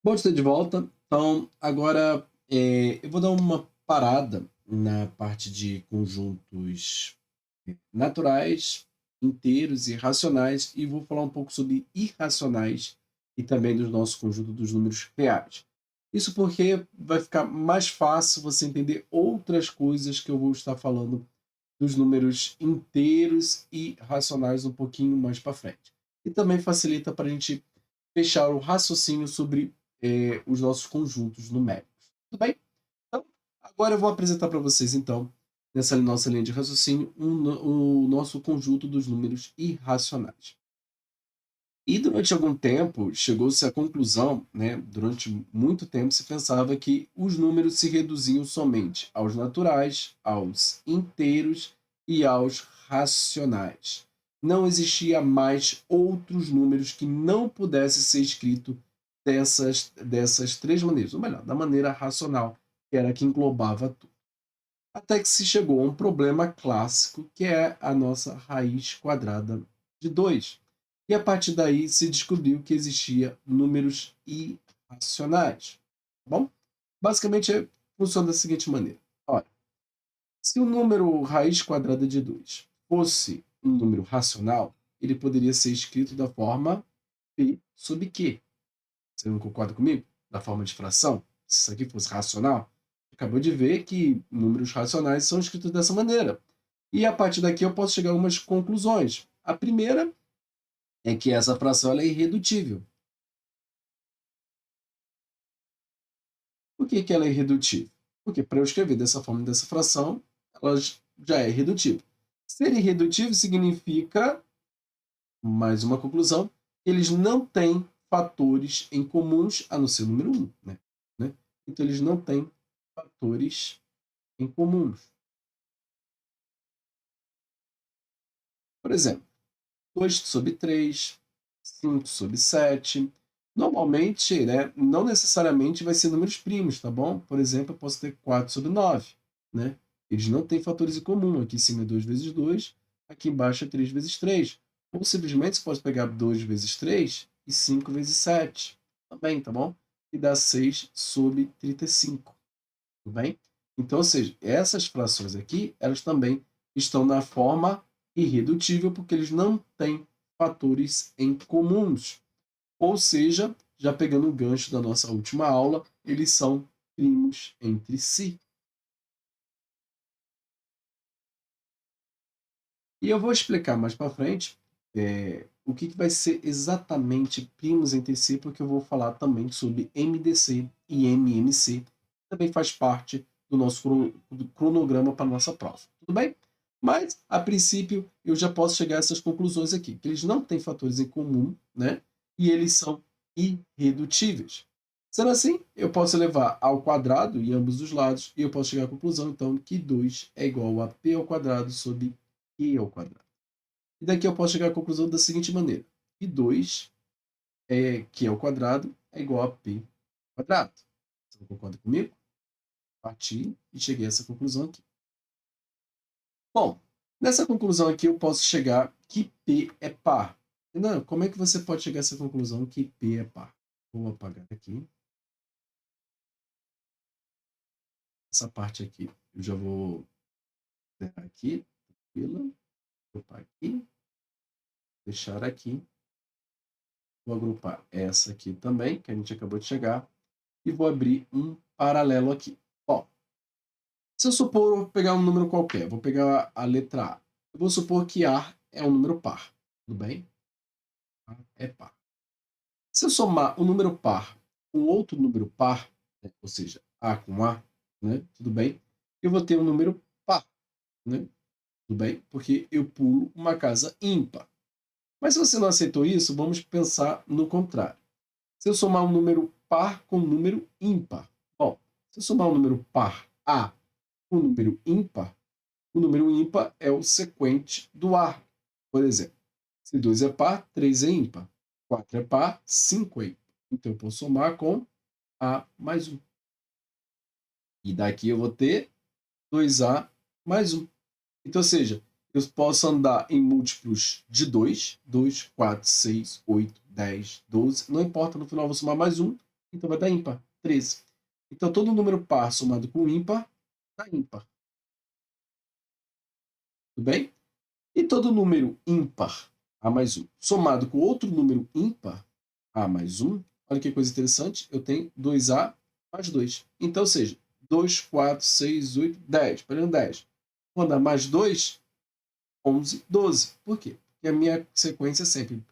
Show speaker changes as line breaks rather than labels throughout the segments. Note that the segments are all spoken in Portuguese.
Bom estar de volta. Então, agora eu vou dar uma parada na parte de conjuntos naturais, inteiros e racionais, e vou falar um pouco sobre irracionais e também do nosso conjunto dos números reais. Isso porque vai ficar mais fácil você entender outras coisas que eu vou estar falando dos números inteiros e racionais um pouquinho mais para frente. E também facilita para a gente fechar o raciocínio sobre os nossos conjuntos numéricos. Tudo bem? Então, agora eu vou apresentar para vocês, então, nessa nossa linha de raciocínio, o nosso conjunto dos números irracionais. E durante algum tempo chegou-se à conclusão, né, durante muito tempo se pensava que os números se reduziam somente aos naturais, aos inteiros e aos racionais. Não existia mais outros números que não pudessem ser escritos dessas três maneiras, ou melhor, da maneira racional, que era a que englobava tudo. Até que se chegou a um problema clássico, que é a nossa raiz quadrada de 2. E a partir daí se descobriu que existia números irracionais. Tá bom? Basicamente funciona da seguinte maneira. Olha, se o número raiz quadrada de 2 fosse um número racional, ele poderia ser escrito da forma p sobre q. Você não concorda comigo? Da forma de fração? Se isso aqui fosse racional, acabou de ver que números racionais são escritos dessa maneira. E a partir daqui eu posso chegar a algumas conclusões. A primeira é que essa fração ela é irredutível. Por que, que ela é irredutível? Porque para eu escrever dessa forma dessa fração, ela já é irredutível. Ser irredutível significa, mais uma conclusão, que eles não têm fatores em comuns a não ser o número 1. Né? Então eles não têm fatores em comuns. Por exemplo, 2 sobre 3, 5 sobre 7. Normalmente, né, não necessariamente vai ser números primos, tá bom? Por exemplo, eu posso ter 4 sobre 9, né? Eles não têm fatores em comum. Aqui em cima é 2 vezes 2, aqui embaixo é 3 vezes 3. Ou simplesmente você pode pegar 2 vezes 3 e 5 vezes 7. Também, tá bom? E dá 6 sobre 35. Tudo bem? Então, ou seja, essas frações aqui, elas também estão na forma irredutível, porque eles não têm fatores em comuns. Ou seja, já pegando o gancho da nossa última aula, eles são primos entre si. E eu vou explicar mais para frente o que vai ser exatamente primos entre si, porque eu vou falar também sobre MDC e MMC, que também faz parte do nosso do cronograma para a nossa prova. Tudo bem? Mas, a princípio, eu já posso chegar a essas conclusões aqui, que eles não têm fatores em comum, né? E eles são irredutíveis. Sendo assim, eu posso levar ao quadrado em ambos os lados, e eu posso chegar à conclusão, então, que 2 é igual a p ao quadrado sobre q ao quadrado. E daqui eu posso chegar à conclusão da seguinte maneira: que 2 q ao quadrado é igual a p ao quadrado. Você concorda comigo? Parti e cheguei a essa conclusão aqui. Bom, nessa conclusão aqui eu posso chegar que p é par. Não, como é que você pode chegar a essa conclusão que p é par? Vou apagar aqui. Essa parte aqui eu já vou zerar aqui, tranquilo. Agrupar aqui, deixar aqui. Vou agrupar essa aqui também, que a gente acabou de chegar, e vou abrir um paralelo aqui. Bom, se eu supor, eu vou pegar um número qualquer, vou pegar a letra A. Eu vou supor que A é um número par, tudo bem? A é par. Se eu somar um número par com outro número par, né, ou seja, A com A, né, tudo bem? Eu vou ter um número par, né, tudo bem? Porque eu pulo uma casa ímpar. Mas se você não aceitou isso, vamos pensar no contrário. Se eu somar um número par com um número ímpar. Bom, se eu somar um número par A com um número ímpar, o número ímpar é o sequente do A. Por exemplo, se 2 é par, 3 é ímpar. 4 é par, 5 é ímpar. Então eu posso somar com A mais 1. E daqui eu vou ter 2A mais 1. Então, ou seja, eu posso andar em múltiplos de 2, 2, 4, 6, 8, 10, 12, não importa, no final eu vou somar mais 1, Então vai dar ímpar, 13. Então todo número par somado com ímpar dá ímpar. Tudo bem? E todo número ímpar, A mais 1, somado com outro número ímpar, A mais 1, olha que coisa interessante, eu tenho 2A mais 2. Então, ou seja, 2, 4, 6, 8, 10. Perdão, 10. Quando dá mais 2, 11, 12. Por quê? Porque a minha sequência é sempre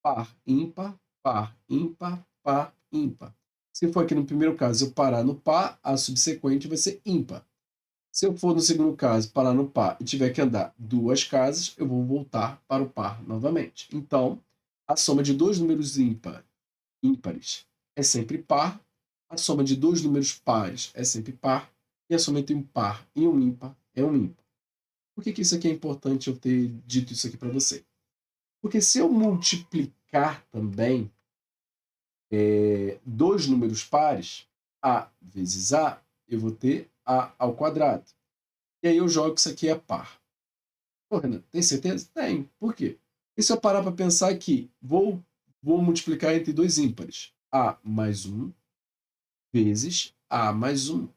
par, ímpar, par, ímpar, par, ímpar. Se for aqui no primeiro caso eu parar no par, a subsequente vai ser ímpar. Se eu for no segundo caso parar no par e tiver que andar 2 casas, eu vou voltar para o par novamente. Então, a soma de dois números ímpares é sempre par, a soma de dois números pares é sempre par, e a soma entre um par e um ímpar é um ímpar. Por que isso aqui é importante eu ter dito isso aqui para você? Porque se eu multiplicar também dois números pares, A vezes A, eu vou ter A ao quadrado. E aí eu jogo isso aqui a par. Pô, Renan, tem certeza? Tem. Por quê? E se eu parar para pensar aqui, vou multiplicar entre dois ímpares. A mais 1 vezes A mais 1.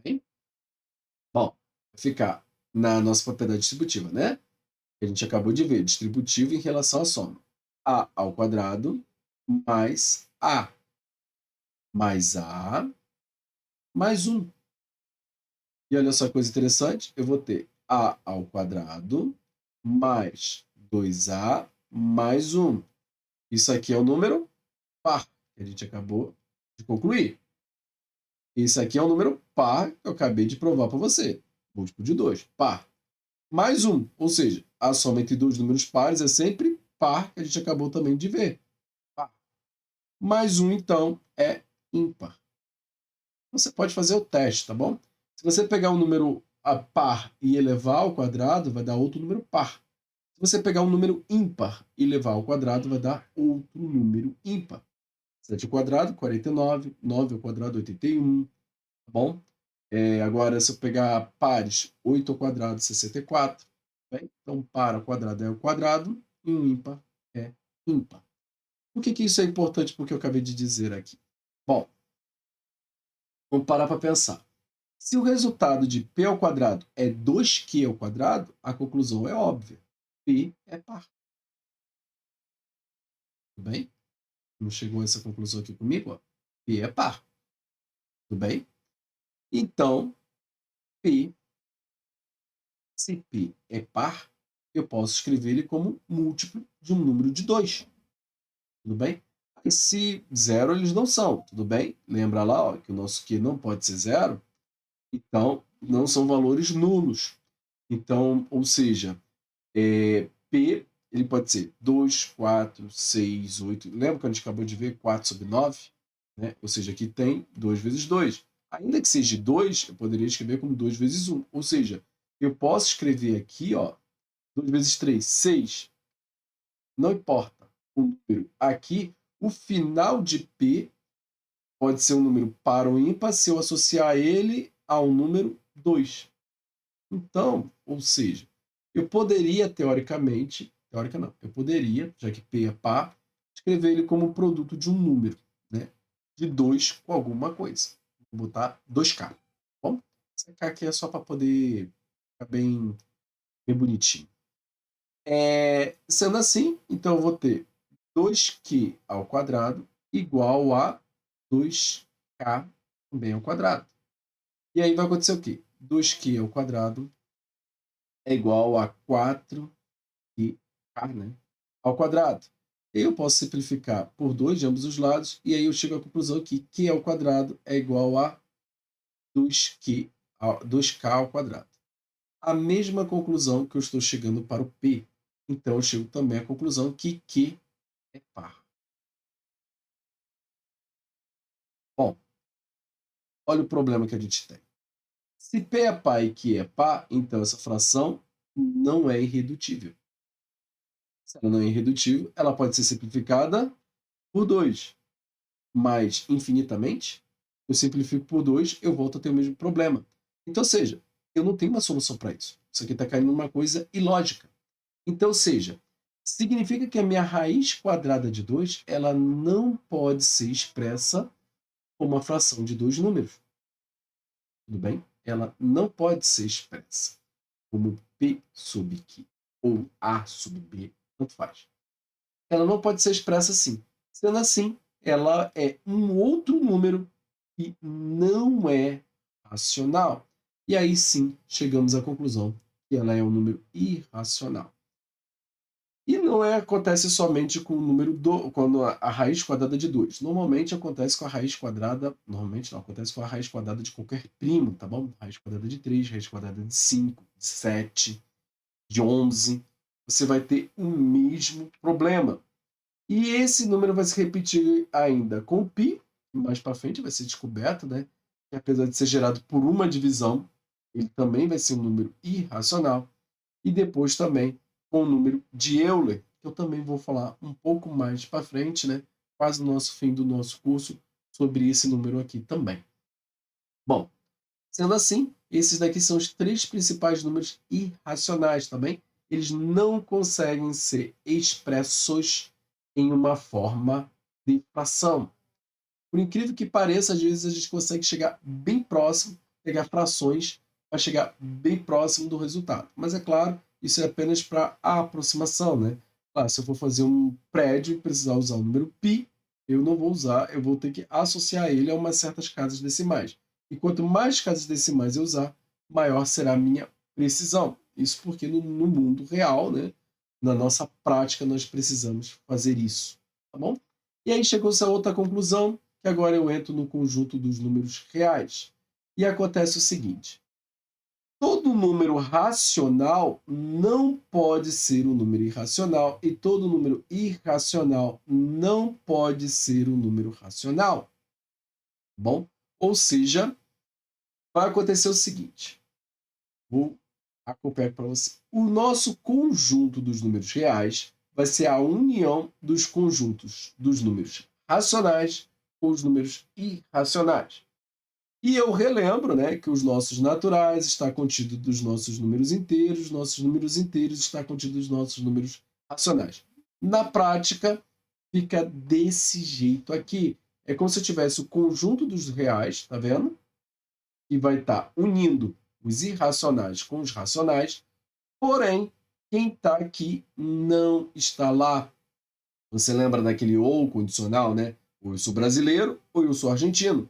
Bem? Bom, vai ficar na nossa propriedade distributiva, né? A gente acabou de ver, distributivo em relação à soma. A ao quadrado mais A mais 1. E olha só que coisa interessante, eu vou ter A ao quadrado mais 2A mais 1. Isso aqui é o número par, que a gente acabou de concluir. Isso aqui é um número par que eu acabei de provar para você. Múltiplo de 2, par. Mais 1, ou seja, a soma entre dois números pares é sempre par, que a gente acabou também de ver. Par. Mais 1, então, é ímpar. Você pode fazer o teste, tá bom? Se você pegar um número par e elevar ao quadrado, vai dar outro número par. Se você pegar um número ímpar e levar ao quadrado, vai dar outro número ímpar. 7 ao quadrado, 49. 9 ao quadrado, 81. Tá bom? Agora, se eu pegar pares, 8 ao quadrado, 64. Bem? Então, par ao quadrado é o quadrado e um ímpar é ímpar. Por que isso é importante? Porque eu acabei de dizer aqui. Bom, vamos parar para pensar. Se o resultado de p ao quadrado é 2q ao quadrado, a conclusão é óbvia. P é par. Tudo bem? Não chegou a essa conclusão aqui comigo? Ó. P é par. Tudo bem? Então, P, se P é par, eu posso escrever ele como múltiplo de um número de 2. Tudo bem? E se zero eles não são, tudo bem? Lembra lá ó, que o nosso Q não pode ser zero, então não são valores nulos. Então, ou seja, P ele pode ser 2, 4, 6, 8. Lembra que a gente acabou de ver 4 sobre 9? Né? Ou seja, aqui tem 2 vezes 2. Ainda que seja 2, eu poderia escrever como 2 vezes 1. Ou seja, eu posso escrever aqui, ó, 2 vezes 3, 6. Não importa o número. Aqui, o final de P pode ser um número par ou ímpar se eu associar ele ao número 2. Então, ou seja, eu poderia, teórica não, eu poderia, já que P é par, escrever ele como produto de um número, né? De 2 com alguma coisa. Vou botar 2K. Tá bom? Esse K aqui é só para poder ficar bem bonitinho. Sendo assim, então eu vou ter 2Q ao quadrado igual a 2K também ao quadrado. E aí vai acontecer o quê? 2Q ao quadrado é igual a 4K, né, ao quadrado. E aí eu posso simplificar por 2 de ambos os lados, e aí eu chego à conclusão que Q ao quadrado é igual a 2K ao quadrado. A mesma conclusão que eu estou chegando para o P. Então eu chego também à conclusão que Q é par. Bom, olha o problema que a gente tem. Se P é par e Q é par, então essa fração não é irredutível. Se ela não é irredutível, ela pode ser simplificada por 2. Mas infinitamente, eu simplifico por 2, eu volto a ter o mesmo problema. Então, ou seja, eu não tenho uma solução para isso. Isso aqui está caindo numa coisa ilógica. Então, ou seja, Significa que a minha raiz quadrada de 2 ela não pode ser expressa como uma fração de 2 números, tudo bem? Ela não pode ser expressa como P sub Q ou A sub B, tanto faz. Ela não pode ser expressa assim. Sendo assim, ela é um outro número que não é racional. E aí sim, chegamos à conclusão que ela é um número irracional. E não acontece somente com o número quando a raiz quadrada de 2. Normalmente acontece com a raiz quadrada, normalmente não, acontece com a raiz quadrada de qualquer primo, tá bom? Raiz quadrada de 3, raiz quadrada de 5, de 7, de 11. Você vai ter o mesmo problema. E esse número vai se repetir ainda com o π, que mais para frente vai ser descoberto, né? Que apesar de ser gerado por uma divisão, ele também vai ser um número irracional. E depois também com o número de Euler, que eu também vou falar um pouco mais para frente, né? Quase no nosso fim do nosso curso, sobre esse número aqui também. Bom, sendo assim, esses daqui são os 3 principais números irracionais, tá bem? Eles não conseguem ser expressos em uma forma de fração. Por incrível que pareça, às vezes a gente consegue chegar bem próximo, pegar frações para chegar bem próximo do resultado. Mas é claro, isso é apenas para a aproximação, né? Claro, se eu for fazer um prédio e precisar usar o número π, eu não vou usar, eu vou ter que associar ele a umas certas casas decimais. E quanto mais casas decimais eu usar, maior será a minha precisão. Isso porque no mundo real, né, na nossa prática, nós precisamos fazer isso, tá bom? E aí chegou-se a outra conclusão, que agora eu entro no conjunto dos números reais. E acontece o seguinte: todo número racional não pode ser um número irracional e todo número irracional não pode ser um número racional. Bom, ou seja, vai acontecer o seguinte: vou acompanhar para você. O nosso conjunto dos números reais vai ser a união dos conjuntos dos números racionais com os números irracionais. E eu relembro, né, que os nossos naturais está contido dos nossos números inteiros está contido dos nossos números racionais. Na prática, fica desse jeito aqui. É como se eu tivesse o conjunto dos reais, tá vendo? E vai estar unindo os irracionais com os racionais, porém, quem está aqui não está lá. Você lembra daquele ou condicional, né? Ou eu sou brasileiro ou eu sou argentino.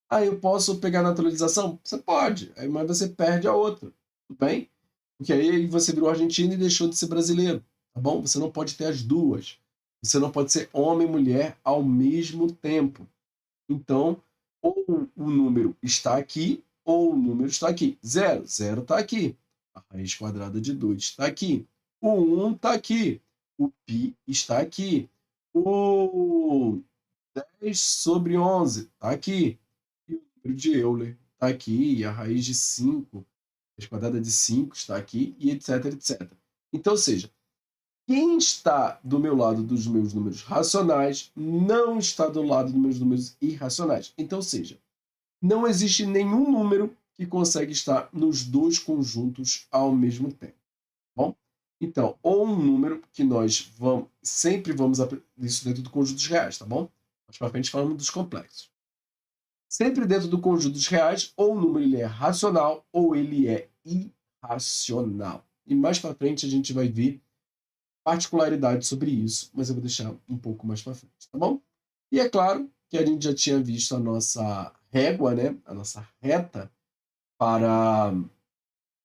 Ah, eu posso pegar a naturalização? Você pode, mas você perde a outra, tudo bem? Porque aí você virou argentino e deixou de ser brasileiro, tá bom? Você não pode ter as duas. Você não pode ser homem e mulher ao mesmo tempo. Então, ou o número está aqui, ou o número está aqui. Zero, zero está aqui. A raiz quadrada de 2 está aqui. O 1 está aqui. O π está aqui. O 10 sobre 11 está aqui. E o número de Euler está aqui. E a raiz de 5, a raiz quadrada de 5 está aqui, e etc, etc. Então, ou seja, quem está do meu lado dos meus números racionais não está do lado dos meus números irracionais. Então, ou seja, não existe nenhum número que consegue estar nos dois conjuntos ao mesmo tempo. Bom? Então, ou um número que nós sempre vamos aprender isso dentro do conjunto dos reais, tá bom? Mais para frente falamos dos complexos. Sempre dentro do conjunto dos reais, ou o número ele é racional ou ele é irracional. E mais para frente a gente vai ver particularidade sobre isso, mas eu vou deixar um pouco mais para frente, tá bom? E é claro que a gente já tinha visto a nossa régua, né? A nossa reta para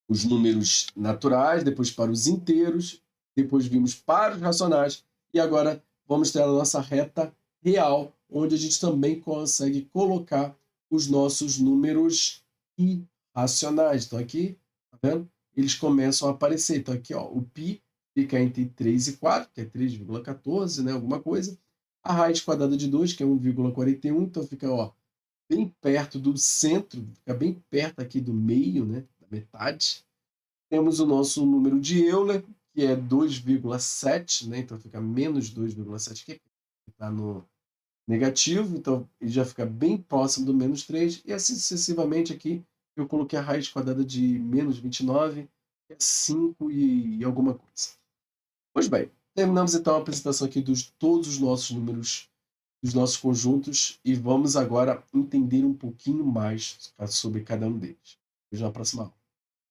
os números naturais, depois para os inteiros, depois vimos para os racionais e agora vamos ter a nossa reta real, onde a gente também consegue colocar os nossos números irracionais. Então aqui, tá vendo? Eles começam a aparecer. Então aqui, ó, o π fica entre 3 e 4, que é 3,14, né, alguma coisa. A raiz quadrada de 2, que é 1,41, então fica, ó, bem perto do centro, fica bem perto aqui do meio, né, da metade. Temos o nosso número de Euler, que é 2,7, né, então fica menos 2,7, que está no negativo, então ele já fica bem próximo do menos 3, e assim sucessivamente aqui eu coloquei a raiz quadrada de menos 29, que é 5 e alguma coisa. Pois bem, Terminamos então a apresentação aqui dos todos os nossos números, dos nossos conjuntos, e vamos agora entender um pouquinho mais sobre cada um deles. Vejo na próxima aula.